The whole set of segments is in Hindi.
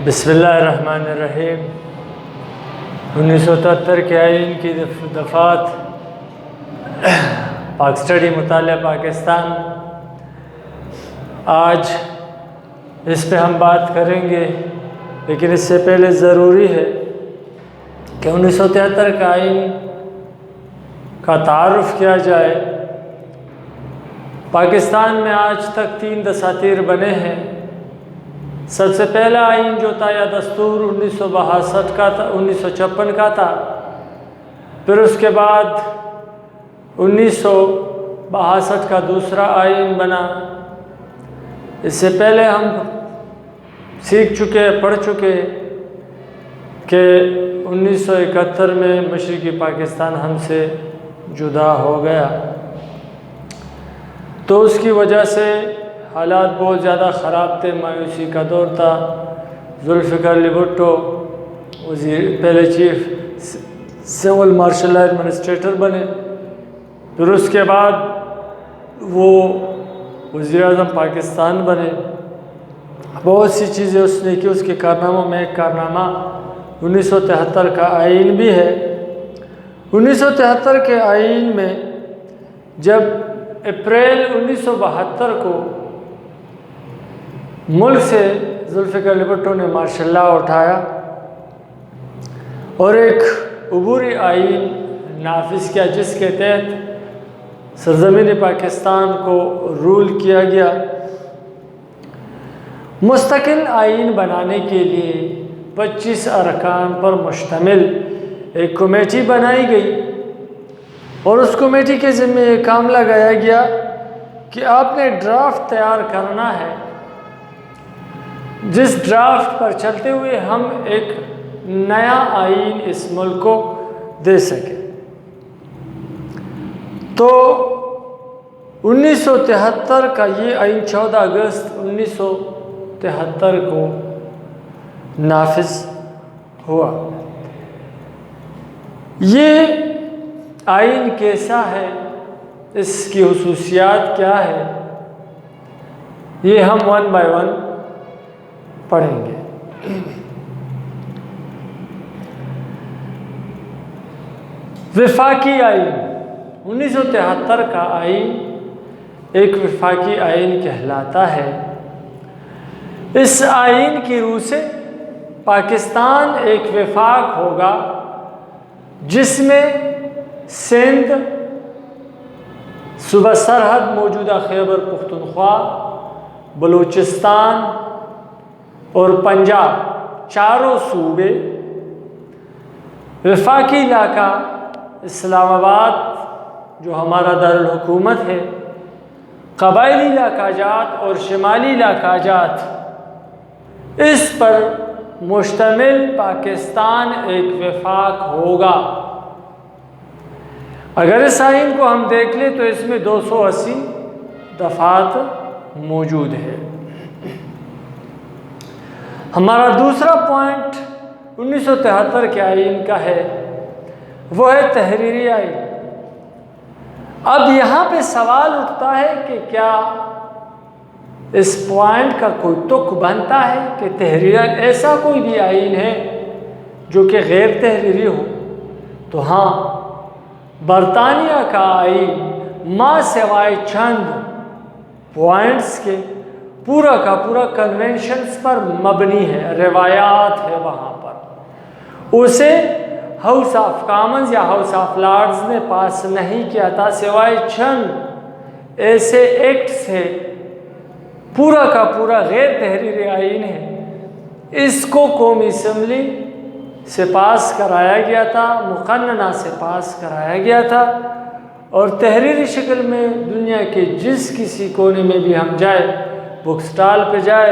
बिस्मिल्लाहिर्रहमानिर्रहीम। 1973 के आइन की दफ़ात पाक स्टडी मुतालिया पाकिस्तान। आज इस पे हम बात करेंगे, लेकिन इससे पहले ज़रूरी है कि 1973 का आइन का तारुफ़ किया जाए। पाकिस्तान में आज तक 3 दसातीर बने हैं। सबसे पहला आइन जो था या दस्तूर 1962 का था, 1956 का था। फिर उसके बाद 1962 का दूसरा आइन बना। इससे पहले हम सीख चुके, पढ़ चुके कि 1971 में मशरिकी पाकिस्तान हमसे जुदा हो गया, तो उसकी वजह से हालात बहुत ज़्यादा ख़राब थे, मायूसी का दौर था। जुल्फ़िकार अली भुट्टो पहले चीफ सिविल मार्शल एडमिनिस्ट्रेटर बने, फिर उसके बाद वो वज़ीर-ए-आज़म पाकिस्तान बने। बहुत सी चीज़ें उसने की। उसके कारनामों में एक कारनामा 1973 का आइन भी है। 1973 के आइन में जब अप्रैल 1972 को मुल्क से जुल्फ़िकार अली भुट्टो ने मार्शल लॉ उठाया और एक अबूरी आइन नाफिज किया, जिसके तहत सरज़मीन पाकिस्तान को रूल किया गया। मुस्तकिल आइन बनाने के लिए 25 अरकान पर मुश्तमिल एक कमेटी बनाई गई और उस कमेटी के ज़िम्मे ये काम लगाया गया कि आपने ड्राफ्ट तैयार करना है, जिस ड्राफ्ट पर चलते हुए हम एक नया आइन इस मुल्क को दे सकें। तो 1973 का ये आइन 14 अगस्त 1973 को नाफिज हुआ। ये आइन कैसा है, इसकी खुसूसियात क्या है, ये हम 1 बाय 1 पढ़ेंगे। वफाकी आइन 1973 का आइन एक वफाकी आइन कहलाता है। इस आइन की रूह से पाकिस्तान एक वफाक होगा जिसमें सिंध, सूबा सरहद मौजूदा खैबर पख्तूनख्वा, बलूचिस्तान और पंजाब, चारों सूबे, वफाकी इलाका इस्लामाबाद जो हमारा दारुल हुकूमत है, कबायली इलाकाजात और शिमाली इलाकाजात, इस पर मुश्तमिल पाकिस्तान एक वफाक होगा। अगर इस आइन को हम देख लें तो इसमें 280 दफ़ात मौजूद है। हमारा दूसरा पॉइंट 1973 के आइन का है, वो है तहरीरी आइन। अब यहाँ पे सवाल उठता है कि क्या इस पॉइंट का कोई तुक बनता है कि तहरीरी ऐसा कोई भी आइन है जो कि गैर तहरीरी हो? तो हाँ, बरतानिया का आइन माँ सिवाय चंद पॉइंट्स के पूरा का पूरा कन्वेंशंस पर मबनी है, रिवायात है। वहाँ पर उसे हाउस ऑफ कॉमन्स या हाउस ऑफ लॉर्ड्स ने पास नहीं किया था, सिवाय चंद ऐसे एक्ट से पूरा का पूरा गैर तहरीरी आइन है। इसको कौमी असम्बली से पास कराया गया था, मुक़न्नना से पास कराया गया था, और तहरीरी शक्ल में दुनिया के जिस किसी कोने में भी हम जाए, बुक स्टॉल पे जाए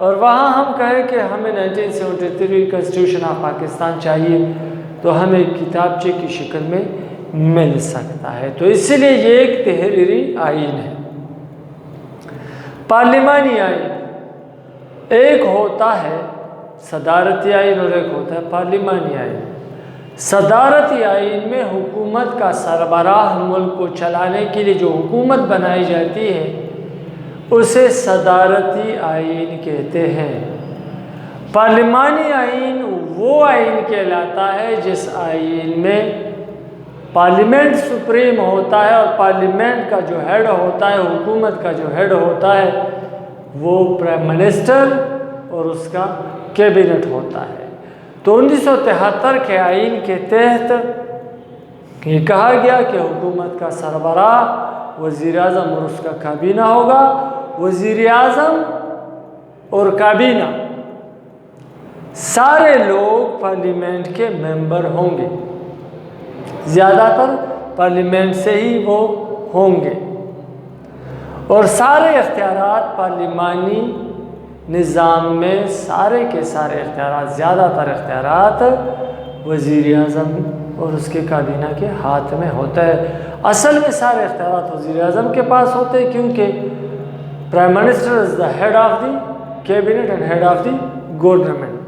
और वहाँ हम कहें कि हमें 1973 कॉन्स्टिट्यूशन ऑफ पाकिस्तान चाहिए, तो हमें किताबचे की शक्ल में मिल सकता है। तो इसलिए ये एक तहरीरी आइन है। पार्लिमानी आइन एक होता है सदारती आइन और एक होता है पार्लिमानी आइन। सदारती आइन में हुकूमत का सरबराह मुल्क को चलाने के लिए जो हुकूमत बनाई जाती है उसे सदारती आइन कहते हैं। पार्लिमानी आइन वो आइन कहलाता है जिस आइन में पार्लियामेंट सुप्रीम होता है और पार्लियामेंट का जो हेड होता है, हुकूमत का जो हेड होता है, वो प्राइम मिनिस्टर और उसका कैबिनेट होता है। तो 1973 के आइन के तहत ये कहा गया कि हुकूमत का सरबराह वज़ीर आज़म और उसका काबीना होगा। वज़ीर आज़म और काबीना सारे लोग पार्लियामेंट के मेंबर होंगे, ज़्यादातर पार्लियामेंट से ही वो होंगे और सारे इख्तियारात पार्लिमानी निज़ाम में सारे के सारे इख्तियारात, ज़्यादातर इख्तियारात वज़ीर आज़म और उसके काबीना के हाथ में होता है। असल में सारे इख्तियारात वज़ीर आज़म के पास होते हैं क्योंकि prime minister is the head of the cabinet and head of the government.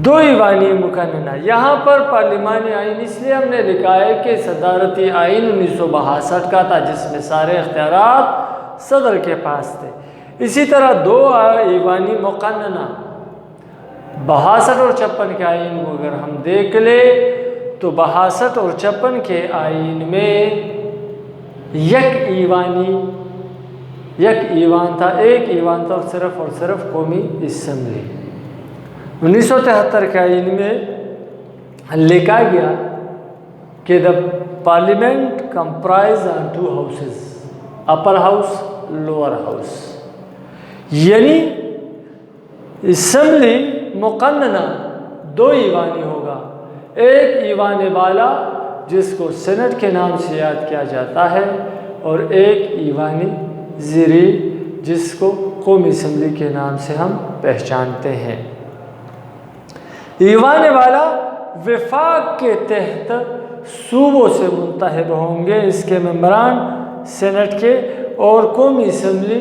दो ईवानी मुकन्नना, यहाँ पर पार्लिमानी आइन इसलिए हमने लिखा है कि सदारती आइन 1962 का था जिसमें सारे इख्तियारात सदर के पास थे। इसी तरह दो ईवानी मुकन्नना 62 और 56 के आइन को अगर हम देख ले तो 62 और 56 के आइन में एक ईवान था, एक ईवान था और सिर्फ कौमी असम्बली। 1973 के आइन में लिखा गया कि the parliament comprise on 2 houses, upper house lower house, यानी असम्बली मुकन्नना 2 ईवानी होगा। एक ईवान बाला जिसको सेनेट के नाम से याद किया जाता है और एक ईवानी ज़ीरी जिसको कौमी असम्बली के नाम से हम पहचानते हैं। ईवान वाला वफाक के तहत सूबों से मुंतखब होंगे, इसके मेंबरान सेनेट के, और कौमी असम्बली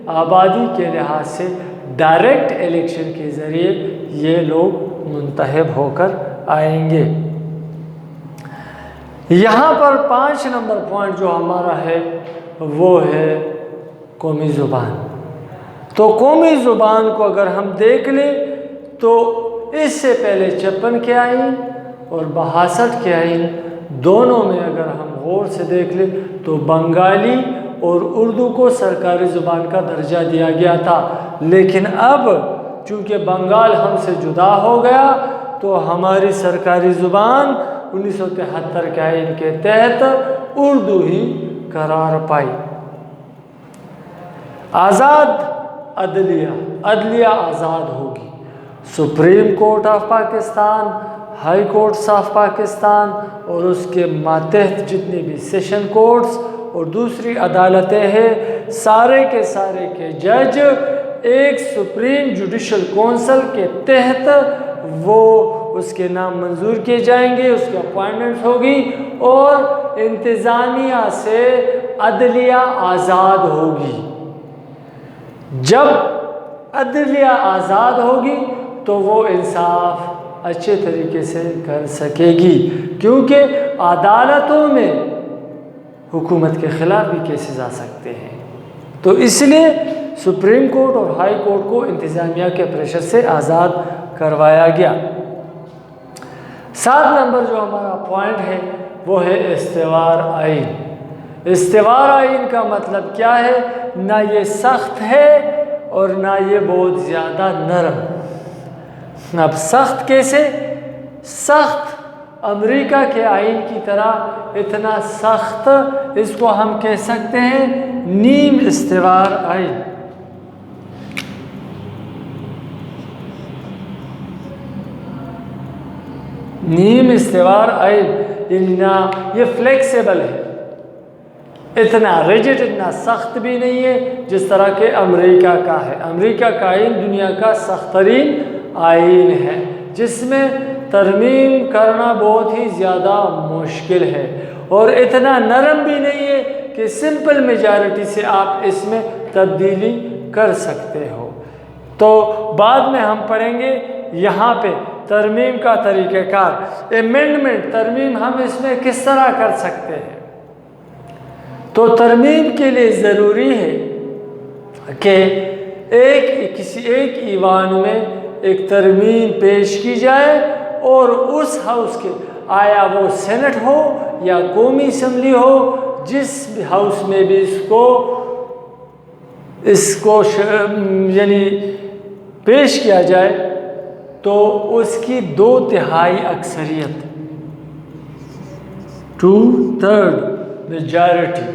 आबादी के लिहाज से डायरेक्ट इलेक्शन के ज़रिए ये लोग मुंतखब होकर आएंगे। यहाँ पर 5 नंबर पॉइंट जो हमारा है वो है कौमी ज़ुबान। तो कौमी ज़ुबान को अगर हम देख लें तो इससे पहले 56 के आइन और 62 के आइन दोनों में अगर हम गौर से देख लें तो बंगाली और उर्दू को सरकारी ज़ुबान का दर्जा दिया गया था। लेकिन अब चूँकि बंगाल हमसे जुदा हो गया तो हमारी सरकारी ज़ुबान 1973 के आइन के तहत उर्दू ही करार पाई। आज़ाद अदलिया आज़ाद होगी। Supreme court of Pakistan, high courts of Pakistan और उसके मातहत जितने भी सेशन कोर्ट्स और दूसरी अदालतें हैं, सारे के जज एक सुप्रीम जुडिशल काउंसिल के तहत वो उसके नाम मंजूर किए जाएंगे, उसकी अपॉइंटमेंट होगी और इंतज़ामिया से अदलिया आज़ाद होगी। जब अदलिया आज़ाद होगी तो वो इंसाफ अच्छे तरीके से कर सकेगी, क्योंकि अदालतों में हुकूमत के ख़िलाफ़ भी केसेस आ सकते हैं। तो इसलिए सुप्रीम कोर्ट और हाई कोर्ट को इंतज़ामिया के प्रेशर से आज़ाद करवाया गया। 7 नंबर जो हमारा पॉइंट है वो है इस्तेवार आइन। इस्तेवार आइन का मतलब क्या है? ना ये सख्त है और ना ये बहुत ज़्यादा नरम। अब सख्त कैसे? सख्त अमेरिका के आइन की तरह इतना सख्त, इसको हम कह सकते हैं नीम इस्तेवार आइन। नीम इस्तेवार आइन ना ये फ्लेक्सिबल है, इतना रिजिड, इतना सख्त भी नहीं है जिस तरह के अमेरिका का है। अमेरिका का आइन दुनिया का सख्त तरीन आइन है जिसमें तरमीम करना बहुत ही ज़्यादा मुश्किल है और इतना नरम भी नहीं है कि सिंपल मेजॉरिटी से आप इसमें तब्दीली कर सकते हो। तो बाद में हम पढ़ेंगे यहाँ पे तरमीम का तरीक़ाकार, एमेंडमेंट, तरमीम हम इसमें किस तरह कर सकते हैं। तो तरमीम के लिए ज़रूरी है कि किसी एक ईवान में एक तरमीम पेश की जाए और उस हाउस के, आया वो सेनेट हो या कौमी असम्बली हो, जिस हाउस में भी इसको यानी पेश किया जाए, तो उसकी 2/3 अक्सरियत, 2/3 मेजॉरिटी,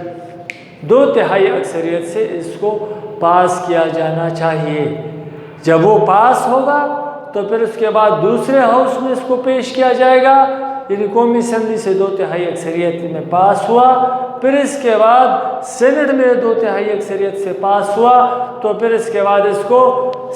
2/3 अक्सरियत से इसको पास किया जाना चाहिए। जब वो पास होगा तो फिर उसके बाद दूसरे हाउस में इसको पेश किया जाएगा, यानी कौमी असम्बली से 2/3 अक्सरियत में पास हुआ, फिर इसके बाद सेनेट में 2/3 अक्सरियत से पास हुआ, तो फिर इसके बाद इसको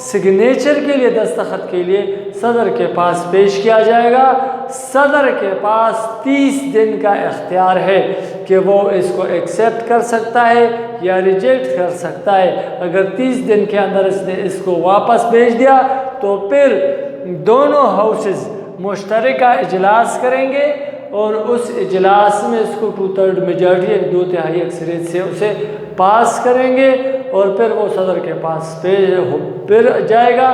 सिग्नेचर के लिए, दस्तखत के लिए सदर के पास पेश किया जाएगा। सदर के पास 30 दिन का इख्तियार है कि वो इसको एक्सेप्ट कर सकता है या रिजेक्ट कर सकता है। अगर 30 दिन के अंदर इसने इसको वापस भेज दिया तो फिर दोनों हाउसेस मुश्तरका इजलास करेंगे और उस इजलास में इसको 2/3 मेजॉरिटी, 2/3 अक्सरियत से उसे पास करेंगे और फिर वो सदर के पास फिर जाएगा,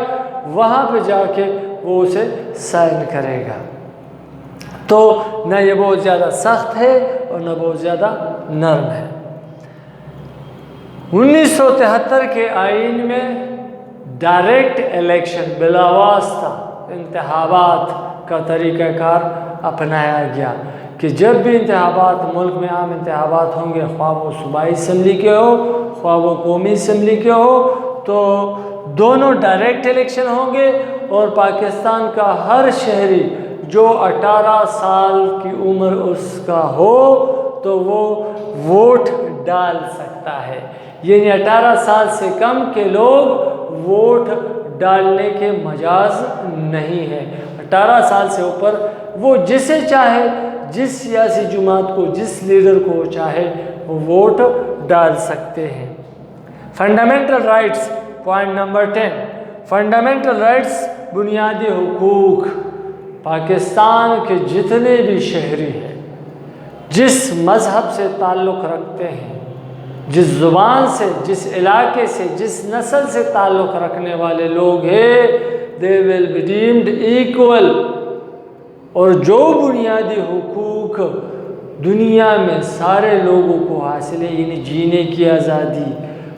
वहाँ पे जाके वो उसे साइन करेगा। तो न ये बहुत ज़्यादा सख्त है और न बहुत ज़्यादा नरम है। 1973 के आईन में डायरेक्ट इलेक्शन, बिलावास्ता इंतखाबात का तरीक़ाकार अपनाया गया कि जब भी इंतखाबात, मुल्क में आम इंतखाबात होंगे, ख्वाह वो सूबाई असम्बली के हो, ख्वाह वो कौमी असम्बली के हो, तो दोनों डायरेक्ट इलेक्शन होंगे और पाकिस्तान का हर शहरी जो 18 साल की उम्र उसका हो तो वो वोट डाल सकता है। यानी 18 साल से कम के लोग वोट डालने के मजाज नहीं है। 18 साल से ऊपर वो जिसे चाहे, जिस सियासी जमात को, जिस लीडर को चाहे वो वोट डाल सकते हैं। Fundamental rights, point number 10, fundamental rights, बुनियादी हुकूक। पाकिस्तान के जितने भी शहरी हैं, जिस मज़हब से ताल्लुक़ रखते हैं, जिस ज़ुबान से, जिस इलाके से, जिस नस्ल से ताल्लुक़ रखने वाले लोग हैं, they will be deemed equal. और जो बुनियादी हुकूक दुनिया में सारे लोगों को हासिल है, यानी जीने की आज़ादी,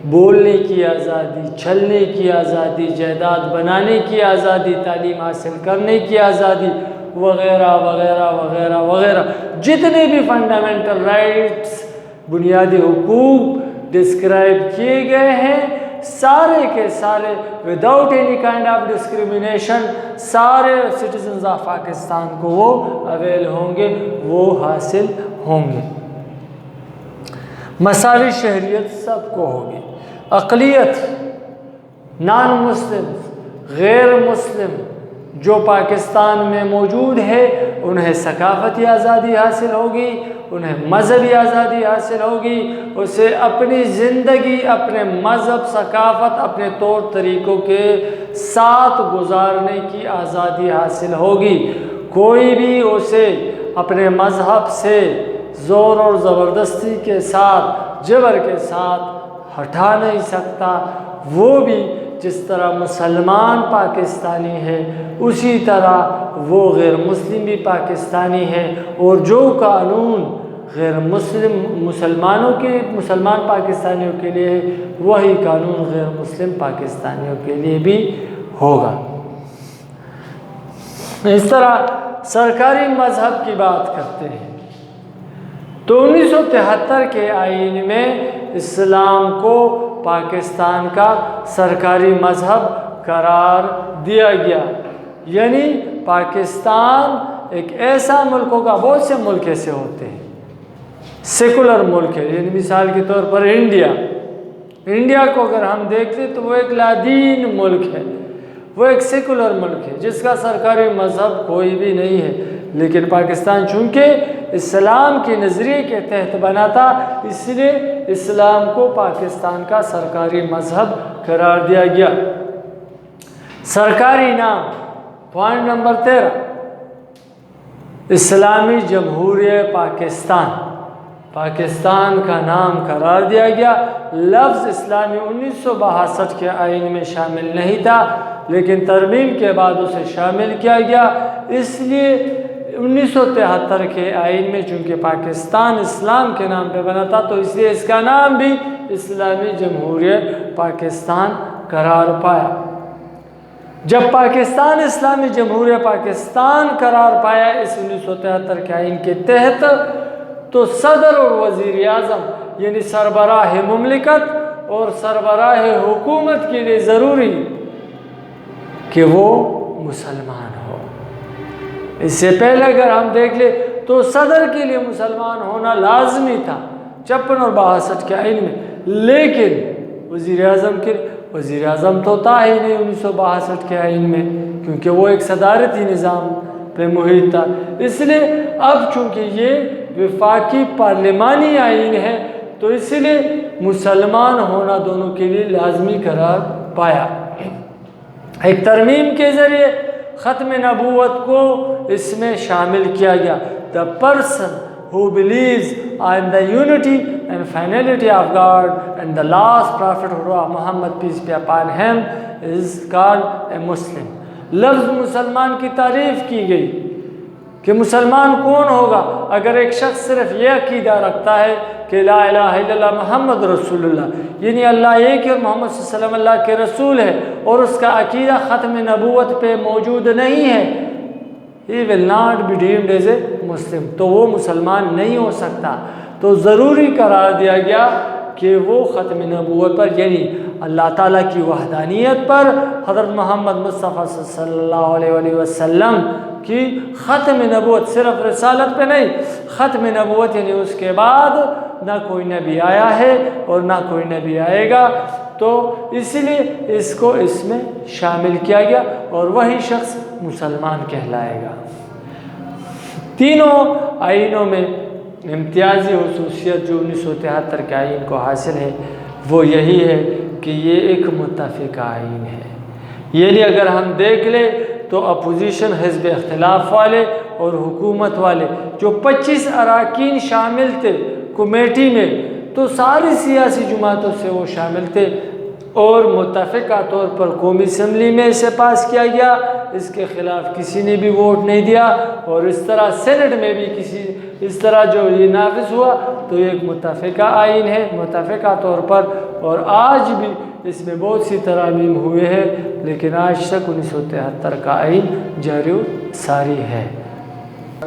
बोलने की आज़ादी, चलने की आज़ादी, जायदाद बनाने की आज़ादी, तालीम हासिल करने की आज़ादी, वग़ैरह वग़ैरह वग़ैरह वग़ैरह, जितने भी फंडामेंटल राइट्स, बुनियादी हुकूक डिस्क्राइब किए गए हैं, सारे के सारे without any kind of discrimination सारे सिटीजन्स ऑफ पाकिस्तान को वो अवेल होंगे, वो हासिल होंगे। मसावी शहरियत सबको होगी। अक़लियत, नॉन मुस्लिम, गैर मुस्लिम जो पाकिस्तान में मौजूद है, उन्हें सकाफ़ती आज़ादी हासिल होगी, उन्हें मज़हबी आज़ादी हासिल होगी, उसे अपनी ज़िंदगी अपने मज़हब, सकाफ़त, अपने तौर तरीक़ों के साथ गुजारने की आज़ादी हासिल होगी। कोई भी उसे अपने मज़हब से ज़ोर और ज़बरदस्ती के साथ, जबर के साथ हटा नहीं सकता। वो भी जिस तरह मुसलमान पाकिस्तानी है, उसी तरह वो गैर मुस्लिम भी पाकिस्तानी है। और जो कानून गैर मुसलमान पाकिस्तानियों के लिए है, वही कानून गैर मुस्लिम पाकिस्तानियों के लिए भी होगा। इस तरह सरकारी मज़हब की बात करते हैं तो 1973 के आईन में इस्लाम को पाकिस्तान का सरकारी मज़हब करार दिया गया। यानी पाकिस्तान एक ऐसा मुल्क होगा, बहुत से मुल्क ऐसे होते हैं सेकुलर मुल्क है, यानी मिसाल के तौर पर इंडिया को अगर हम देखते तो वो एक लादीन मुल्क है, वो एक सेकुलर मुल्क है जिसका सरकारी मज़हब कोई भी नहीं है। लेकिन पाकिस्तान चूँकि इस्लाम के नज़रिए के तहत बना था, इसलिए इस्लाम को पाकिस्तान का सरकारी मज़हब करार दिया गया। सरकारी नाम, पॉइंट नंबर 13, इस्लामी जमहूरियत पाकिस्तान, पाकिस्तान का नाम करार दिया गया। लफ्ज़ इस्लामी 1962 के आइन में शामिल नहीं था, लेकिन तरमीम के बाद उसे शामिल किया गया। इसलिए 1973 के आइन में चूँकि पाकिस्तान इस्लाम के नाम पे बना था, तो इसलिए इसका नाम भी इस्लामी जमहूरियत पाकिस्तान करार पाया। जब पाकिस्तान इस्लामी जमहूरियत पाकिस्तान करार पाया इस 1973 के आइन के तहत, तो सदर और वज़ीर आज़म यानी सरबराह मुमलिकत और सरबराह हुकूमत के लिए ज़रूरी कि वो मुसलमान हो। इससे पहले अगर हम देख ले तो सदर के लिए मुसलमान होना लाजमी था 56 और 62 के आइन में, लेकिन वज़ीर आज़म तो था ही नहीं 1962 के आइन में, क्योंकि वो एक सदारती निज़ाम पे मुहित था। इसलिए अब चूँकि ये वफाकी पार्लिमानी आइन है, तो इसलिए मुसलमान होना दोनों के लिए लाजमी करार पाया। एक तरमीम के ज़रिए ख़त्म नबूवत को इसमें शामिल किया गया। The person who believes in the unity and finality of God and the last prophet Muhammad peace be upon him is called a Muslim। लफ्ज़ मुसलमान की तारीफ़ की गई कि मुसलमान कौन होगा। अगर एक शख्स सिर्फ ये अकीदा रखता है कि ला इलाहा इल्लल्लाह मुहम्मद रसूलुल्लाह, यानी अल्लाह एक है, मोहम्मद सल्लल्लाहु अलैहि वसल्लम अल्लाह के रसूल है, और उसका अकीदा ख़त्म नबूवत पे मौजूद नहीं है, he will not be deemed as a Muslim, तो वो मुसलमान नहीं हो सकता। तो ज़रूरी करार दिया गया कि वो ख़त्म नबूवत पर यानी अल्लाह ताला की वहदानियत पर, हज़रत मोहम्मद मुस्तफ़ा सल्लल्लाहु अलैहि वसल्लम की ख़त्म नबूवत, सिर्फ रिसालत पे नहीं, ख़त्म नबूवत यानी उसके बाद ना कोई नबी आया है और ना कोई नबी आएगा, तो इसीलिए इसको इसमें शामिल किया गया और वही शख्स मुसलमान कहलाएगा। तीनों आइनों में इम्तियाजी खुसूसियत जो 1973 के आइन को हासिल है वो यही है कि ये एक मुत्तफ़िक़ा आइन है। यानी अगर हम देख ले तो अपोजिशन हिज़्ब इख्तिलाफ वाले और हुकूमत वाले जो 25 अरकान शामिल थे कमेटी में, तो सारी सियासी जमातों से वो शामिल थे और मुत्तफ़िक़ा तौर पर कौमी असम्बली में इसे पास किया गया, इसके ख़िलाफ़ किसी ने भी वोट नहीं दिया, और इस तरह सेनेट में भी इस तरह जो ये नाफिज हुआ, तो ये एक मुत्तफ़िक़ा आइन है मुत्तफ़िक़ा तौर पर, और आज भी इसमें बहुत सी तरामीम हुए हैं, लेकिन आज तक 1973 का आइन जारी सारी है।